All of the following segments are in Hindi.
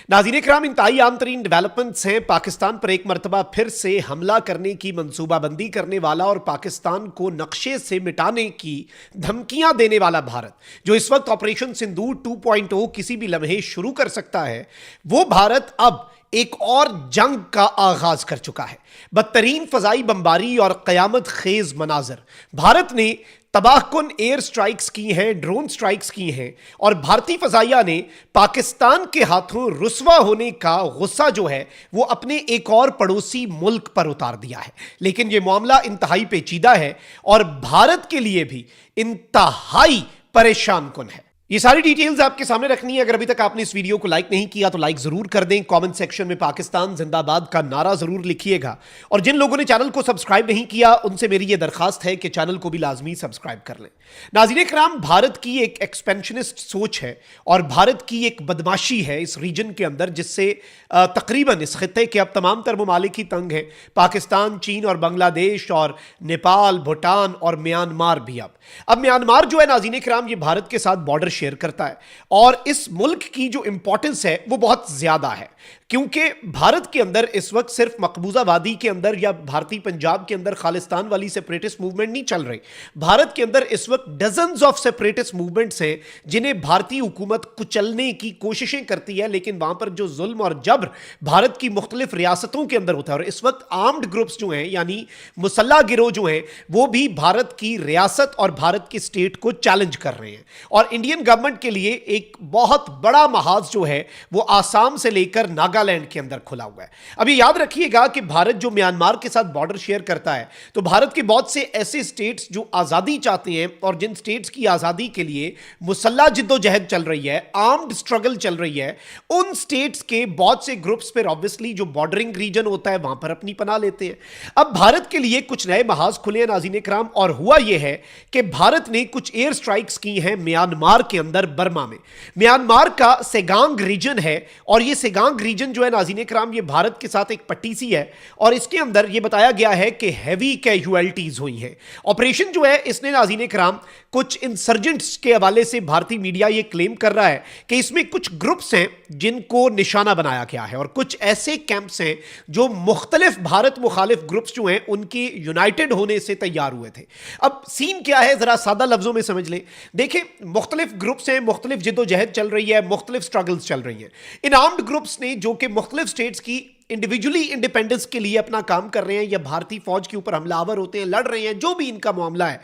नाज़रीन इकराम, इंतहाई आम तरीन डेवलपमेंट्स हैं। पाकिस्तान पर एक मरतबा फिर से हमला करने की मंसूबाबंदी करने वाला और पाकिस्तान को नक्शे से मिटाने की धमकियां देने वाला भारत, जो इस वक्त ऑपरेशन सिंदूर 2.0 किसी भी लम्हे शुरू कर सकता है, वो भारत अब एक और जंग का आगाज कर चुका है। बदतरीन फजाई बमबारी और कयामत खेज मनाजर, भारत ने तबाहकुन एयर स्ट्राइक्स की हैं, ड्रोन स्ट्राइक्स की हैं और भारतीय फजाइया ने पाकिस्तान के हाथों रुस्वा होने का गुस्सा जो है वो अपने एक और पड़ोसी मुल्क पर उतार दिया है। लेकिन यह मामला इंतहाई पेचीदा है और भारत के लिए भी इंतहाई परेशान कुन है। ये सारी डिटेल्स आपके सामने रखनी है। अगर अभी तक आपने इस वीडियो को लाइक नहीं किया तो लाइक जरूर कर दें। कमेंट सेक्शन में पाकिस्तान जिंदाबाद का नारा जरूर लिखिएगा और जिन लोगों ने चैनल को सब्सक्राइब नहीं किया उनसे मेरी ये दरखास्त है कि चैनल को भी लाजमी सब्सक्राइब कर लें। नाज़रीन इकराम, भारत की एक एक्सपेंशनिस्ट सोच है और भारत की एक बदमाशी है इस रीजन के अंदर, जिससे तकरीबन इस खित्ते के अब तमाम तर ममालिक ही तंग हैं। पाकिस्तान, चीन और बांग्लादेश और नेपाल, भूटान और म्यांमार भी। अब म्यांमार जो है नाज़रीन इकराम, ये भारत के साथ बॉर्डर शेयर करता है और इस मुल्क की जो इंपॉर्टेंस है वो बहुत ज्यादा है, क्योंकि भारत के अंदर इस वक्त सिर्फ मकबूजा वादी के अंदर या भारतीय पंजाब के अंदर खालिस्तान वाली सेपरेटिस्ट मूवमेंट नहीं चल रही। भारत के अंदर इस वक्त डजन्स ऑफ सेपरेटिस्ट मूवमेंट्स हैं जिन्हें भारतीय हुकूमत कुचलने की कोशिशें करती है, लेकिन वहां पर जो जुल्म और जबर भारत की मुख्तलिफ रियासतों के अंदर होता है और इस वक्त आर्म्ड ग्रुप्स जो हैं यानी मुसल्ला गिरोह जो हैं वो भी भारत की रियासत और भारत की स्टेट को चैलेंज कर रहे हैं। और इंडियन गवर्नमेंट के लिए एक बहुत बड़ा महाज जो है वो आसाम से लेकर नागालैंड के अंदर खुला हुआ है। अभी याद रखिएगा कि भारत जो म्यांमार के साथ बॉर्डर शेयर करता है, तो भारत के बहुत से ऐसे स्टेट्स जो आजादी चाहते हैं और जिन स्टेट्स की आजादी के लिए मुसल्ला जिद्दोजहद चल रही है, आर्म्ड स्ट्रगल चल रही है, उन स्टेट्स के बहुत से ग्रुप्स पर ऑब्वियसली जो बॉर्डरिंग रीजन होता है वहां पर अपनी पनाह लेते हैं। अब भारत के लिए कुछ नए महाज खुले हैं नाज़रीन इकराम, और हुआ यह है कि भारत ने कुछ एयर स्ट्राइक्स की हैं म्यांमार के अंदर, बर्मा में। म्यांमार का सेगांग रीजन है और यह सेगांग रीजन जो है नाज़रीन इकराम, ये भारत के साथ एक पट्टी सी है और इसके अंदर यह बताया गया है कि हैवी कैजुअल्टीज हुई हैं। ऑपरेशन जो है इसने नाज़रीन इकराम कुछ इंसर्जेंट्स के हवाले से भारतीय मीडिया यह क्लेम कर रहा है कि इसमें कुछ ग्रुप्स हैं जिनको निशाना बनाया गया है और कुछ ऐसे कैंप्स हैं जो मुख्तलिफ भारत मुखालिफ ग्रुप्स जो हैं उनके यूनाइटेड होने से तैयार हुए थे। अब सीन क्या है जरा सादा लफ्जों में समझ लें। देखिए, मुख्तलिफ ग्रुप्स हैं, मुख्तलिफ जिद्दोजहद चल रही है, मुख्तलिफ स्ट्रगल्स चल रही हैं। इन आर्म्ड ग्रुप्स ने जो कि मुख्तलिफ स्टेट्स की इंडिविजुअली इंडिपेंडेंस के लिए अपना काम कर रहे हैं या भारतीय फौज के ऊपर हमलावर होते हैं, लड़ रहे हैं, जो भी इनका मामला है,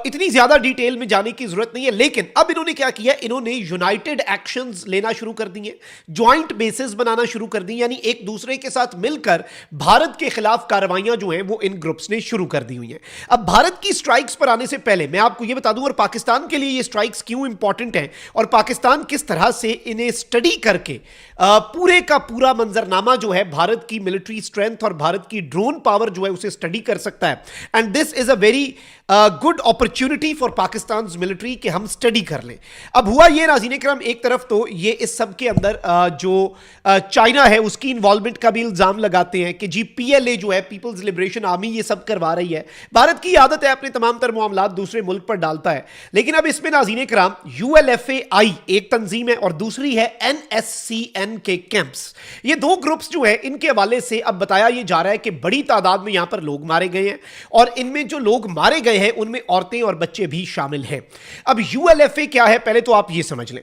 इतनी ज्यादा डिटेल में जाने की जरूरत नहीं है। लेकिन अब इन्होंने क्या किया, इन्होंने यूनाइटेड एक्शंस लेना शुरू कर दिए, ज्वाइंट बेसेस बनाना शुरू कर दी, यानी एक दूसरे के साथ मिलकर भारत के खिलाफ कार्रवाइयां जो हैं वो इन ग्रुप्स ने शुरू कर दी हुई हैं। अब भारत की स्ट्राइक्स पर आने से पहले मैं आपको यह बता दूं और पाकिस्तान के लिए ये स्ट्राइक्स क्यों इंपॉर्टेंट हैं और पाकिस्तान किस तरह से इन्हें स्टडी करके पूरे का पूरा मंजरनामा जो है भारत की मिलिट्री स्ट्रेंथ और भारत की ड्रोन पावर जो है उसे स्टडी कर सकता है। And this is a very good opportunity for Pakistan military कि हम स्टडी कर लें। अब हुआ ये नाज़रीन इकराम, एक तरफ तो ये इस सब के अंदर जो चाइना है उसकी इन्वॉल्वमेंट का भी इल्जाम लगाते हैं कि जी पीएलए जो है, पीपल्स लिबरेशन आर्मी, ये सब करवा रही है। भारत की आदत है अपने तमाम तर मामलात दूसरे मुल्क पर डालता है। लेकिन अब इसमें नाज़रीन इकराम यूएलएफएआई एक तंजीम है और दूसरी है एनएससीएन के कैंप्स। ये दो ग्रुप्स जो है इनके हवाले से अब बताया यह जा रहा है कि बड़ी तादाद में यहां पर लोग मारे गए हैं और इनमें जो लोग मारे गए हैं उनमें औरतें और बच्चे भी शामिल हैं। अब यूएलएफए क्या है पहले तो आप ये समझ लें।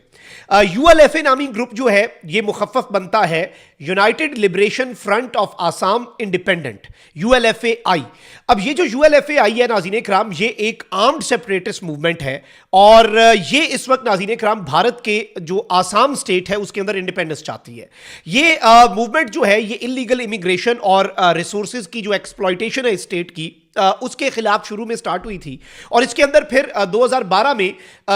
यूएलएफए नामी ग्रुप जो है ये मुखफ़फ़ बनता है united liberation front of Assam independent, ULFA I. अब ये जो यूएलएफएआई है नाज़रीन इकराम, ये एक आर्म्ड सेपरेटिस्ट मूवमेंट है और ये इस वक्त नाज़रीन इकराम भारत के जो आसाम स्टेट है उसके अंदर इंडिपेंडेंस चाहती है। ये मूवमेंट जो है ये इलीगल इमिग्रेशन और रिसोर्सेज की जो एक्सप्लॉयटेशन है स्टेट की उसके खिलाफ शुरू में स्टार्ट हुई थी और इसके अंदर फिर 2012 में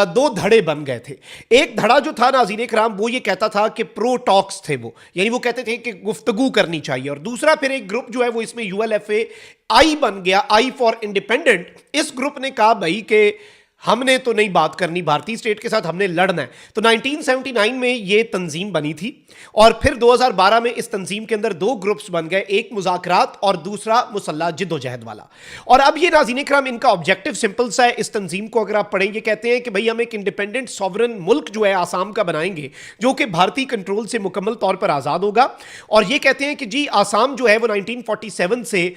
दो धड़े बन गए थे। एक धड़ा जो था नाज़रीन इकराम वो ये कहता था कि प्रो टॉक्स थे वो, यानी वो कहते थे कि गुफ्तगू करनी चाहिए, और दूसरा फिर एक ग्रुप जो है वो इसमें यूएलएफए आई बन गया, आई फॉर इंडिपेंडेंट। इस ग्रुप ने कहा भाई कि हमने तो नहीं बात करनी भारतीय स्टेट के साथ, हमने लड़ना है। तो 1979 में ये तंजीम बनी थी और फिर 2012 में इस तंजीम के अंदर दो ग्रुप्स बन गए, एक मुज़ाकरात और दूसरा मुसल्लह जिद्दोजहद वाला। और अब ये नाज़रीन इकराम, इनका ऑब्जेक्टिव सिंपल सा है। इस तंजीम को अगर आप पढ़ें, ये कहते हैं कि भाई हम एक इंडिपेंडेंट सॉवरन मुल्क जो है आसाम का बनाएंगे, जो कि भारतीय कंट्रोल से मुकम्मल तौर पर आज़ाद होगा। और ये कहते हैं कि जी आसाम जो है वो 1947 से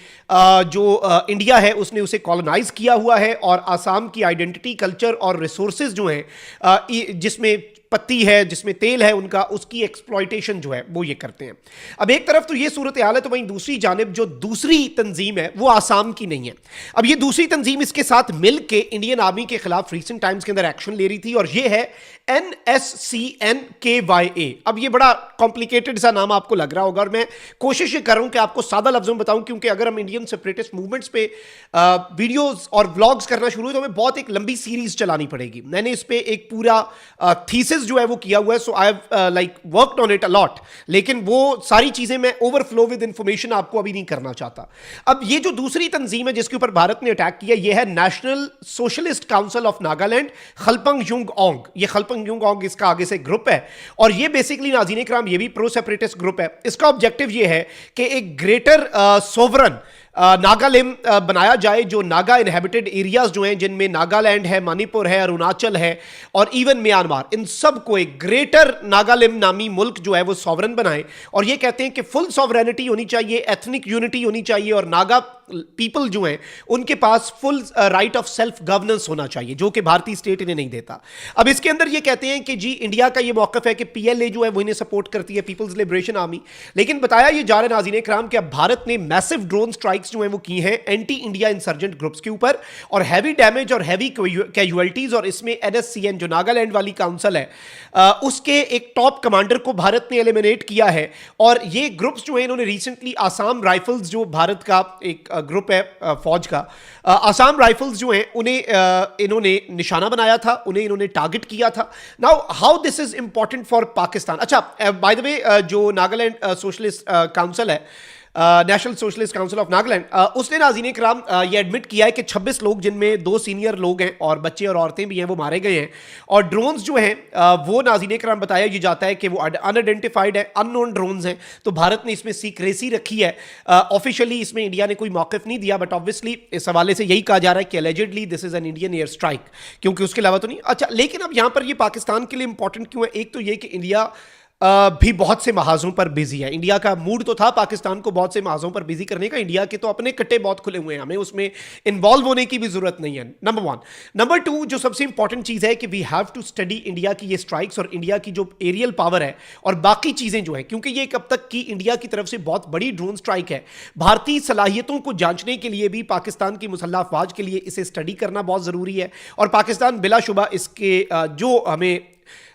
जो इंडिया है उसने उसे कॉलोनाइज किया हुआ है, और आसाम की आइडेंटिटी, कल्चर और रिसोर्सेज जो हैं, जिसमें पत्ती है, जिसमें तेल है उनका, उसकी एक्सप्लॉयटेशन जो है वो ये करते हैं। अब एक तरफ तो ये सूरत हाल है, तो वहीं दूसरी जानिब जो दूसरी तंजीम है वो आसाम की नहीं है। अब ये दूसरी तंजीम इसके साथ मिल के इंडियन आर्मी के खिलाफ रीसेंट टाइम्स के अंदर एक्शन ले रही थी, और ये है NSCN-KYA। अब ये बड़ा कॉम्प्लिकेटेड सा नाम आपको लग रहा होगा, और मैं कोशिश ये कर रहा हूं कि आपको सादा लफ्जों में बताऊं, क्योंकि अगर हम इंडियन सेपरेटिस्ट मूवमेंट्स पे वीडियोस और व्लॉग्स करना शुरू हुए तो हमें बहुत एक लंबी सीरीज चलानी पड़ेगी। मैंने इस पे एक पूरा थीसिस जो है वो किया हुआ है, so I have like worked on it a lot, लेकिन वो सारी चीजें मैं ओवरफ्लो विद इंफॉर्मेशन आपको अभी नहीं करना चाहता। अब ये जो दूसरी तंजीम है जिसके ऊपर भारत ने अटैक किया, ये है national socialist council of Nagaland, Khaplang Yung Aung. ये खलपंग युंग ओंग इसका आगे से ग्रुप है, और ये बेसिकली नाज़रीन इकराम ये भी प्रो सेपरेटिस्ट ग्रुप है। इसका ऑब्जेक्टिव ये है कि एक ग्रेटर सोवरन नागालैंड बनाया जाए, जो नागा इनहेबिटेड एरियाज जो हैं, जिनमें नागालैंड है, मणिपुर है, अरुणाचल है और इवन म्यांमार, इन सब को एक ग्रेटर नागालैंड नामी मुल्क जो है वो सॉवरन बनाए। और ये कहते हैं कि फुल सॉवरेनिटी होनी चाहिए, एथनिक यूनिटी होनी चाहिए, और नागा पीपल जो हैं उनके पास full right of self governance होना चाहिए, जो कि भारतीय स्टेट इन्हें नहीं देता। अब इसके अंदर ये कहते हैं कि जी इंडिया का ये मौकफ है कि PLA जो है वो इन्हें सपोर्ट करती है, पीपल्स लिबरेशन आर्मी। लेकिन बताया ये जा रहा है नाज़रीन इकराम कि अब भारत ने मैसिव ड्रोन स्ट्राइक्स जो हैं वो की हैं एंटी इंडिया इंसर्जेंट ग्रुप्स के ऊपर, और हैवी डैमेज और हैवी कैजुअलिटीज। और इसमें NSCN जो नागालैंड वाली काउंसिल है, उसके एक टॉप कमांडर को भारत ने एलिमिनेट किया है। और ये ग्रुप्स जो है इन्होंने रिसेंटली आसाम राइफल्स, जो भारत का एक ग्रुप है फौज का, आसाम राइफल्स जो हैं उन्हें इन्होंने निशाना बनाया था, उन्हें इन्होंने टारगेट किया था। Now how this is important for Pakistan. अच्छा, बाय द वे, जो नागालैंड सोशलिस्ट काउंसिल है, national socialist council of Nagaland, उसने नाज़रीन इकराम ये एडमिट किया है कि 26 लोग, जिनमें 2 सीनियर लोग हैं और बच्चे और औरतें भी हैं, वो मारे गए हैं। और ड्रोन्स जो हैं वो नाज़रीन इकराम बताया ये जाता है कि वो अनआइडेंटिफाइड है, अननोन ड्रोन्स हैं। तो भारत ने इसमें सीक्रेसी रखी है। ऑफिशियली इसमें इंडिया ने कोई मौक़िफ़ नहीं दिया, बट ऑब्वियसली इस हवाले से यही कहा जा रहा है कि allegedly this is an Indian air strike, क्योंकि उसके अलावा तो नहीं। अच्छा, लेकिन अब यहाँ पर ये पाकिस्तान के लिए इंपॉर्टेंट क्यों है? एक तो ये कि इंडिया भी बहुत से महाजों पर बिजी है। इंडिया का मूड तो था पाकिस्तान को बहुत से महाजों पर बिजी करने का, इंडिया के तो अपने कट्टे बहुत खुले हुए हैं, हमें उसमें इन्वॉल्व होने की भी जरूरत नहीं है, नंबर 1। नंबर 2, जो सबसे इंपॉर्टेंट चीज है कि we have to study India की ये स्ट्राइक्स और इंडिया की जो एरियल पावर है और बाकी चीजें जो है, क्योंकि ये अब तक की इंडिया की तरफ से बहुत बड़ी ड्रोन स्ट्राइक है। भारतीय सलाहियतों को जांचने के लिए भी पाकिस्तान की मुसल्लह अफवाज के लिए इसे स्टडी करना बहुत जरूरी है, और पाकिस्तान बिलाशुबा इसके जो हमें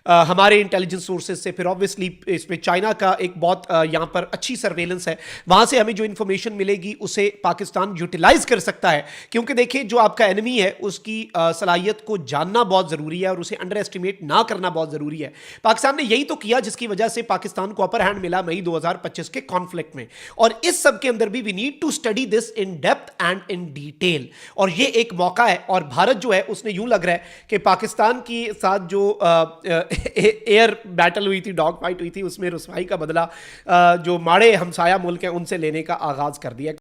हमारे इंटेलिजेंस सोर्सेज से, फिर ऑब्वियसली इसमें चाइना का एक बहुत यहाँ पर अच्छी सर्वेलेंस है, वहाँ से हमें जो इन्फॉर्मेशन मिलेगी उसे पाकिस्तान यूटिलाइज कर सकता है। क्योंकि देखिए, जो आपका एनिमी है उसकी सलाहियत को जानना बहुत ज़रूरी है और उसे अंडर एस्टिमेट ना करना बहुत ज़रूरी है। पाकिस्तान ने यही तो किया, जिसकी वजह से पाकिस्तान को अपर हैंड मिला मई 2025 के कॉन्फ्लिक्ट में। और इस सब के अंदर भी we need to study this in depth and in detail, और ये एक मौका है। और भारत जो है उसने यूं लग रहा है कि पाकिस्तान के साथ जो एयर बैटल हुई थी, डॉग फाइट हुई थी, उसमें रुसवाई का बदला जो माड़े हमसाया मुल्क हैं उनसे लेने का आगाज कर दिया।